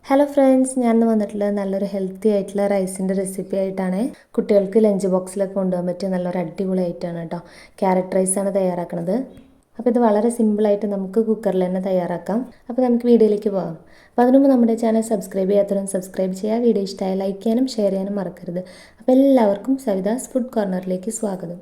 Hello friends, ഞാൻ വന്നിട്ടുള്ളത് നല്ലൊരു ഹെൽത്തി ആയിട്ടുള്ള റൈസിൻ്റെ റെസിപ്പി ആയിട്ടാണ്. കുട്ടികൾക്ക് ലഞ്ച് ബോക്സിലൊക്കെ കൊണ്ടുപോകാൻ പറ്റിയ നല്ലൊരു അടിപൊളി ആയിട്ടാണ് കേട്ടോ. ക്യാരറ്റ് റൈസാണ് തയ്യാറാക്കുന്നത്. അപ്പോൾ ഇത് വളരെ സിമ്പിളായിട്ട് നമുക്ക് കുക്കറിൽ തന്നെ തയ്യാറാക്കാം. അപ്പോൾ നമുക്ക് വീഡിയോയിലേക്ക് പോകാം. അപ്പോൾ അതിനു മുമ്പ് നമ്മുടെ ചാനൽ സബ്സ്ക്രൈബ് ചെയ്യാത്തവരും സബ്സ്ക്രൈബ് ചെയ്യുക. വീഡിയോ ഇഷ്ടമായി ലൈക്ക് ചെയ്യാനും ഷെയർ ചെയ്യാനും മറക്കരുത്. അപ്പോൾ എല്ലാവർക്കും സവിതാസ് ഫുഡ് കോർണറിലേക്ക് സ്വാഗതം.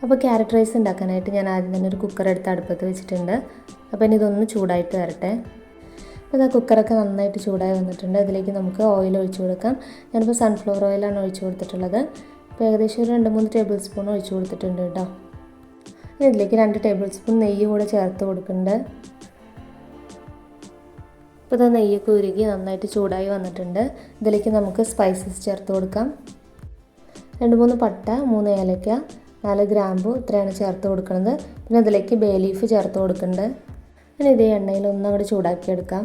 അപ്പോൾ ക്യാരറ്റ് റൈസ് ഉണ്ടാക്കാനായിട്ട് ഞാൻ ആദ്യം തന്നെ ഒരു കുക്കർ എടുത്ത് അടുപ്പത്ത് വെച്ചിട്ടുണ്ട്. അപ്പോൾ ഇനി ഇതൊന്ന് ചൂടായിട്ട് വരട്ടെ. അപ്പോൾ ആ കുക്കറൊക്കെ നന്നായിട്ട് ചൂടായി വന്നിട്ടുണ്ട്. അതിലേക്ക് നമുക്ക് ഓയിൽ ഒഴിച്ചു കൊടുക്കാം. ഞാനിപ്പോൾ സൺഫ്ലവർ ഓയിലാണ് ഒഴിച്ചു കൊടുത്തിട്ടുള്ളത്. അപ്പോൾ ഏകദേശം ഒരു 2-3 ടേബിൾ സ്പൂൺ ഒഴിച്ചു കൊടുത്തിട്ടുണ്ട് കേട്ടോ. ഇതിലേക്ക് 2 ടേബിൾ സ്പൂൺ നെയ്യ് കൂടെ ചേർത്ത് കൊടുക്കുന്നുണ്ട്. അപ്പോൾ ഇത് നെയ്യൊക്കെ ഉരുകി നന്നായിട്ട് ചൂടായി വന്നിട്ടുണ്ട്. ഇതിലേക്ക് നമുക്ക് സ്പൈസസ് ചേർത്ത് കൊടുക്കാം. 2-3 പട്ട, 3 ഏലക്ക, 4 ഗ്രാമ്പു ഇത്രയാണ് ചേർത്ത് കൊടുക്കുന്നത്. പിന്നെ അതിലേക്ക് ബേ ലീഫ് ചേർത്ത് കൊടുക്കുന്നുണ്ട്. പിന്നെ ഇതേ എണ്ണയിൽ ഒന്നങ്ങോട്ട് ചൂടാക്കിയെടുക്കാം.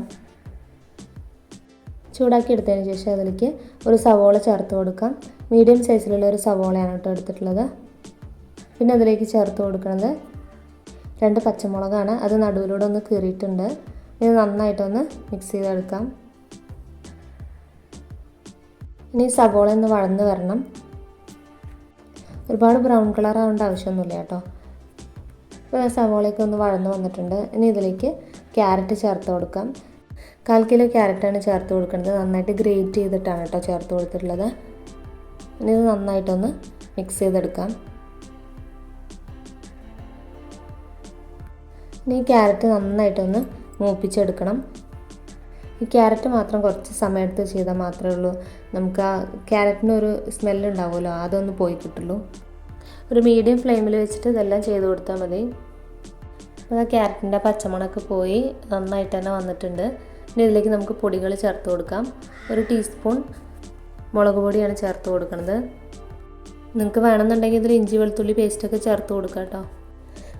ചൂടാക്കിയെടുത്തതിന് ശേഷം അതിലേക്ക് ഒരു സവോള ചേർത്ത് കൊടുക്കാം. മീഡിയം സൈസിലുള്ള ഒരു സവോളയാണ് കേട്ടോ എടുത്തിട്ടുള്ളത്. പിന്നെ അതിലേക്ക് ചേർത്ത് കൊടുക്കുന്നത് 2 പച്ചമുളകാണ്. അത് നടുവിലൂടെ ഒന്ന് കീറിയിട്ടുണ്ട്. ഇത് നന്നായിട്ടൊന്ന് മിക്സ് ചെയ്തെടുക്കാം. ഇനി സവോള ഒന്ന് വഴന്ന് വരണം. ഒരുപാട് ബ്രൗൺ കളർ ആവേണ്ട ആവശ്യമൊന്നുമില്ല കേട്ടോ. ഇപ്പോൾ സവോളയൊക്കെ ഒന്ന് വഴന്ന് വന്നിട്ടുണ്ട്. ഇനി ഇതിലേക്ക് ക്യാരറ്റ് ചേർത്ത് കൊടുക്കാം. 1/4 കിലോ ക്യാരറ്റാണ് ചേർത്ത് കൊടുക്കുന്നത്. നന്നായിട്ട് ഗ്രേറ്റ് ചെയ്തിട്ടാണ് കേട്ടോ ചേർത്ത് കൊടുത്തിട്ടുള്ളത്. ഇനി ഇത് നന്നായിട്ടൊന്ന് മിക്സ് ചെയ്തെടുക്കാം. ഇനി ഈ ക്യാരറ്റ് നന്നായിട്ടൊന്ന് മൂപ്പിച്ചെടുക്കണം. ഈ ക്യാരറ്റ് മാത്രം കുറച്ച് സമയത്ത് ചെയ്താൽ മാത്രമേ ഉള്ളൂ നമുക്ക് ആ ക്യാരറ്റിനൊരു സ്മെല്ലുണ്ടാവുമല്ലോ, അതൊന്ന് പോയി കിട്ടുള്ളൂ. ഒരു മീഡിയം ഫ്ലെയിമിൽ വെച്ചിട്ട് ഇതെല്ലാം ചെയ്ത് കൊടുത്താൽ മതി. അപ്പോൾ ആ ക്യാരറ്റിൻ്റെ പച്ചമണമൊക്കെ പോയി നന്നായിട്ട് തന്നെ വന്നിട്ടുണ്ട്. ഇനി ഇതിലേക്ക് നമുക്ക് പൊടികൾ ചേർത്ത് കൊടുക്കാം. 1 ടീസ്പൂൺ മുളക് പൊടിയാണ് ചേർത്ത് കൊടുക്കുന്നത്. നിങ്ങൾക്ക് വേണമെന്നുണ്ടെങ്കിൽ ഇതിൽ ഇഞ്ചി വെളുത്തുള്ളി പേസ്റ്റൊക്കെ ചേർത്ത് കൊടുക്കാം കേട്ടോ.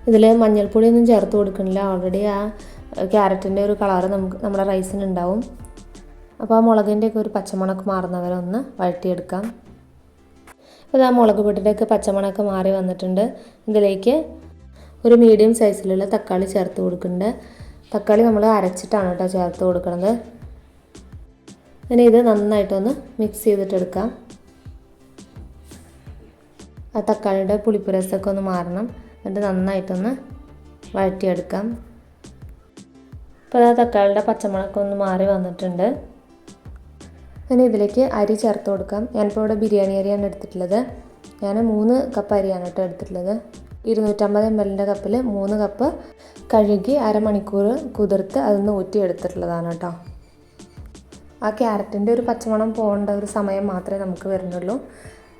ഇതിൽ മഞ്ഞൾപ്പൊടിയൊന്നും ചേർത്ത് കൊടുക്കണില്ല. ഓൾറെഡി ആ ക്യാരറ്റിൻ്റെ ഒരു കളറ് നമ്മുടെ റൈസിനുണ്ടാവും. അപ്പോൾ ആ മുളകിൻ്റെയൊക്കെ ഒരു പച്ചമണമൊക്കെ മാറുന്നവരെ ഒന്ന് വഴറ്റിയെടുക്കാം. അപ്പോൾ ആ മുളക് പൊടിയുടെയൊക്കെ പച്ചമണമൊക്കെ മാറി വന്നിട്ടുണ്ട്. ഇതിലേക്ക് ഒരു മീഡിയം സൈസിലുള്ള തക്കാളി ചേർത്ത് കൊടുക്കുന്നുണ്ട്. തക്കാളി നമ്മൾ അരച്ചിട്ടാണ് കേട്ടോ ചേർത്ത് കൊടുക്കുന്നത്. ഇനി ഇത് നന്നായിട്ടൊന്ന് മിക്സ് ചെയ്തിട്ടെടുക്കാം. ആ തക്കാളിയുടെ പുളിപ്പുരസമൊക്കെ ഒന്ന് മാറണം. എന്നിട്ട് നന്നായിട്ടൊന്ന് വഴറ്റിയെടുക്കാം. അപ്പോൾ ആ തക്കാളിയുടെ പച്ചമുളകൊക്കെ ഒന്ന് മാറി വന്നിട്ടുണ്ട്. ഇനി ഇതിലേക്ക് അരി ചേർത്ത് കൊടുക്കാം. ഞാനിപ്പോൾ ഇവിടെ ബിരിയാണി അരിയാണ് എടുത്തിട്ടുള്ളത്. ഞാൻ 3 കപ്പ് അരിയാണ് കേട്ടോ എടുത്തിട്ടുള്ളത്. 250 ml കപ്പിൽ 3 കപ്പ് കഴുകി അരമണിക്കൂർ കുതിർത്ത് അതൊന്ന് ഊറ്റിയെടുത്തിട്ടുള്ളതാണ് കേട്ടോ. ആ ക്യാരറ്റിൻ്റെ ഒരു പച്ചമണം പോകേണ്ട ഒരു സമയം മാത്രമേ നമുക്ക് വരുന്നുള്ളൂ.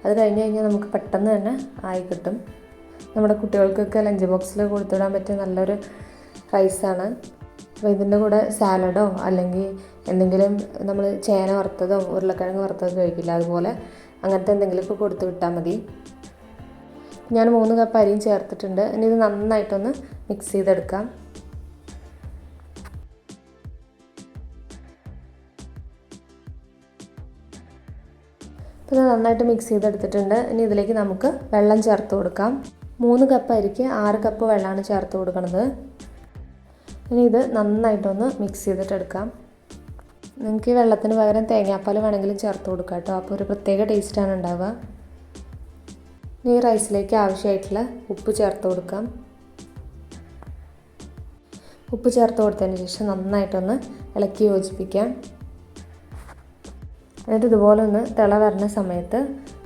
അത് കഴിഞ്ഞ് കഴിഞ്ഞാൽ നമുക്ക് പെട്ടെന്ന് തന്നെ ആയി കിട്ടും. നമ്മുടെ കുട്ടികൾക്കൊക്കെ ലഞ്ച് ബോക്സിൽ കൊടുത്തുവിടാൻ പറ്റിയ നല്ലൊരു റൈസാണ്. അപ്പോൾ ഇതിൻ്റെ കൂടെ സാലഡോ അല്ലെങ്കിൽ എന്തെങ്കിലും നമ്മൾ ചേന വറുത്തതോ ഉരുളക്കിഴങ്ങ് വറുത്തതോ കഴിക്കില്ല, അതുപോലെ അങ്ങനത്തെ എന്തെങ്കിലുമൊക്കെ കൊടുത്തു വിട്ടാൽ മതി. ഞാൻ 3 കപ്പ് അരിയും ചേർത്തിട്ടുണ്ട്. ഇനി ഇത് നന്നായിട്ടൊന്ന് മിക്സ് ചെയ്തെടുക്കാം. അപ്പോൾ ഇത് നന്നായിട്ട് മിക്സ് ചെയ്തെടുത്തിട്ടുണ്ട്. ഇനി ഇതിലേക്ക് നമുക്ക് വെള്ളം ചേർത്ത് കൊടുക്കാം. 3 കപ്പ് അരിക്ക് 6 കപ്പ് വെള്ളമാണ് ചേർത്ത് കൊടുക്കുന്നത്. ഇനി ഇത് നന്നായിട്ടൊന്ന് മിക്സ് ചെയ്തിട്ടെടുക്കാം. നിങ്ങൾക്ക് ഈ വെള്ളത്തിന് പകരം തേങ്ങാപ്പാൽ വേണമെങ്കിലും ചേർത്ത് കൊടുക്കാം കേട്ടോ. അപ്പോൾ ഒരു പ്രത്യേക ടേസ്റ്റാണ് ഉണ്ടാവുക. ഇനി ഈ റൈസിലേക്ക് ആവശ്യമായിട്ടുള്ള ഉപ്പ് ചേർത്ത് കൊടുക്കാം. ഉപ്പ് ചേർത്ത് കൊടുത്തതിന് ശേഷം നന്നായിട്ടൊന്ന് ഇളക്കി യോജിപ്പിക്കാം. എന്നിട്ട് ഇതുപോലെ ഒന്ന് തിള വരുന്ന സമയത്ത്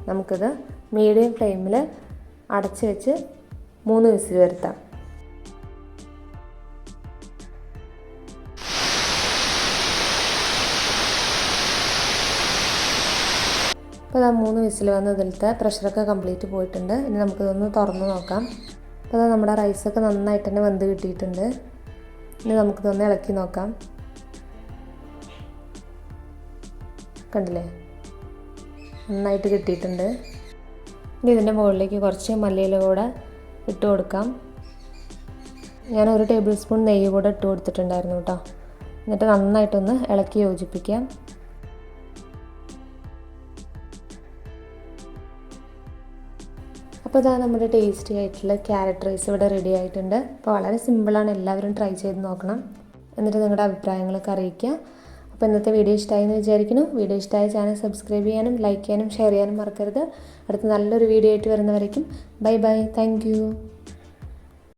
നമുക്കിത് മീഡിയം ഫ്ലെയിമിൽ അടച്ച് വെച്ച് 3 വിസിൽ വരുത്താം. അപ്പോൾ അത് 3 വിസിൽ വന്ന് ഇതിലത്തെ പ്രഷറൊക്കെ കംപ്ലീറ്റ് പോയിട്ടുണ്ട്. ഇനി നമുക്കിതൊന്ന് തുറന്ന് നോക്കാം. അപ്പോൾ അത് നമ്മുടെ റൈസൊക്കെ നന്നായിട്ട് തന്നെ വെന്ത് കിട്ടിയിട്ടുണ്ട്. ഇനി നമുക്കിതൊന്ന് ഇളക്കി നോക്കാം. കണ്ടില്ലേ, നന്നായിട്ട് കിട്ടിയിട്ടുണ്ട്. ഇനി ഇതിൻ്റെ മുകളിലേക്ക് കുറച്ച് മല്ലിയില കൂടെ ഇട്ട് കൊടുക്കാം. ഞാൻ 1 ടേബിൾ സ്പൂൺ നെയ്യ് കൂടെ ഇട്ട് കൊടുത്തിട്ടുണ്ടായിരുന്നു കേട്ടോ. എന്നിട്ട് നന്നായിട്ടൊന്ന് ഇളക്കി യോജിപ്പിക്കാം. അപ്പോൾ ഇതാ നമ്മുടെ ടേസ്റ്റി ആയിട്ടുള്ള ക്യാരറ്റ് റൈസ് ഇവിടെ റെഡി ആയിട്ടുണ്ട്. അപ്പോൾ വളരെ സിമ്പിളാണ്, എല്ലാവരും ട്രൈ ചെയ്ത് നോക്കണം. എന്നിട്ട് നിങ്ങളുടെ അഭിപ്രായങ്ങളൊക്കെ അറിയിക്കുക. അപ്പോൾ ഇന്നത്തെ വീഡിയോ ഇഷ്ടമായി എന്ന് വിചാരിക്കുന്നു. വീഡിയോ ഇഷ്ടമായ ചാനൽ സബ്സ്ക്രൈബ് ചെയ്യാനും ലൈക്ക് ചെയ്യാനും ഷെയർ ചെയ്യാനും മറക്കരുത്. അടുത്ത നല്ലൊരു വീഡിയോ ആയിട്ട് വരുന്നവരേക്കും ബൈ ബൈ. Thank you.